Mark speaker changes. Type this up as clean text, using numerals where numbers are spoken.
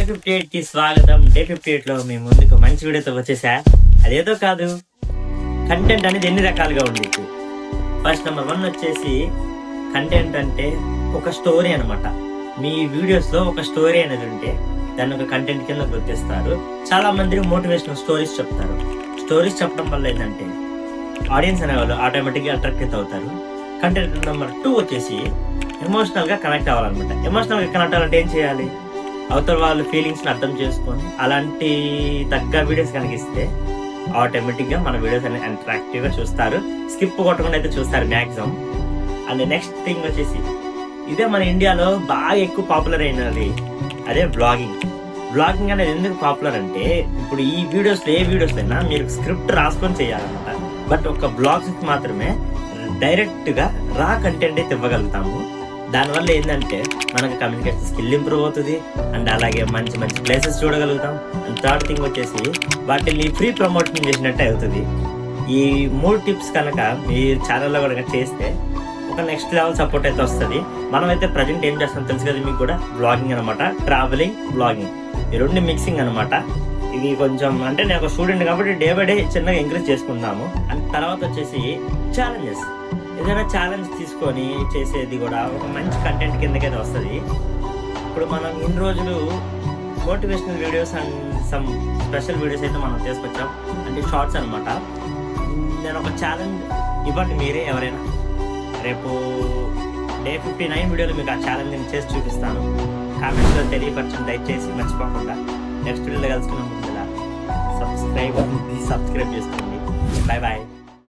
Speaker 1: Day 58కి స్వాగతం. Day 58లో మీ ముందుకు మంచి వీడియోతో వచ్చేసా. అదేదో కాదు, కంటెంట్ అనేది ఎన్ని రకాలుగా ఉండేది. ఫస్ట్ నెంబర్ 1 వచ్చేసి కంటెంట్ అంటే ఒక స్టోరీ అనమాట. మీ వీడియోస్లో ఒక స్టోరీ అనేది ఉంటే దాన్ని ఒక కంటెంట్ కింద గుర్తిస్తారు. చాలా మంది మోటివేషనల్ స్టోరీస్ చెప్తారు. స్టోరీస్ చెప్పడం వల్ల ఏంటంటే ఆడియన్స్ అనేవాళ్ళు ఆటోమేటిక్గా అట్రాక్ట్ అవుతారు. కంటెంట్ నెంబర్ 2 వచ్చేసి ఎమోషనల్గా కనెక్ట్ అవ్వాలన్నమాట. ఎమోషనల్గా కనెక్ట్ అవ్వాలంటే ఏం చేయాలి? అవతల వాళ్ళ ఫీలింగ్స్ని అర్థం చేసుకొని అలాంటి తగ్గ వీడియోస్ కనిపిస్తే ఆటోమేటిక్గా మన వీడియోస్ అనేది అట్రాక్టివ్గా చూస్తారు. స్కిప్ కొట్టకుండా అయితే చూస్తారు మ్యాక్సిమం. అండ్ నెక్స్ట్ థింగ్ వచ్చేసి ఇదే మన ఇండియాలో బాగా ఎక్కువ పాపులర్ అయినది, అదే బ్లాగింగ్. బ్లాగింగ్ అనేది ఎందుకు పాపులర్ అంటే ఇప్పుడు ఈ వీడియోస్లో ఏ వీడియోస్ అయినా మీరు స్క్రిప్ట్ రాసుకొని చేయాలన్నమాట. బట్ ఒక బ్లాగ్స్కి మాత్రమే డైరెక్ట్గా రా కంటెంట్ అయితే ఇవ్వగలుగుతాము. దానివల్ల ఏంటంటే మనకు కమ్యూనికేషన్ స్కిల్ ఇంప్రూవ్ అవుతుంది. అండ్ అలాగే మంచి మంచి ప్లేసెస్ చూడగలుగుతాం. అండ్ థర్డ్ థింగ్ వచ్చేసి వాటిని ఫ్రీ ప్రమోషన్ చేసినట్టే అవుతుంది. ఈ 3 టిప్స్ కనుక మీ ఛానల్లో కూడా చేస్తే ఒక నెక్స్ట్ లెవెల్ సపోర్ట్ అయితే వస్తుంది. మనమైతే ప్రజెంట్ ఏం చేస్తాం తెలుసు కదా మీకు కూడా, బ్లాగింగ్ అనమాట. ట్రావెలింగ్, బ్లాగింగ్ ఈ 2 మిక్సింగ్ అనమాట. ఇది కొంచెం అంటే నేను ఒక స్టూడెంట్ కాబట్టి డే బై డే చిన్నగా ఎంకరేజ్ చేసుకుందాము. అండ్ తర్వాత వచ్చేసి ఛాలెంజెస్. ఏదైనా ఛాలెంజ్ తీసుకొని చేసేది కూడా ఒక మంచి కంటెంట్ కిందకైతే వస్తుంది. ఇప్పుడు మనం ఇన్ని రోజులు motivational videos and some special videos అయితే మనం తీసుకొచ్చాం, అంటే షార్ట్స్ అనమాట. నేను ఒక ఛాలెంజ్ ఇవ్వండి మీరే ఎవరైనా. రేపు డే 59 వీడియోలో మీకు ఆ ఛాలెంజ్ నేను చేసి చూపిస్తాను. కామెంట్స్లో తెలియపరచండి దయచేసి మర్చిపోకుండా. నెక్స్ట్ వీడియోలో కలుసుకున్న ముందుగా సబ్స్క్రైబ్ చేసుకోండి. Bye bye.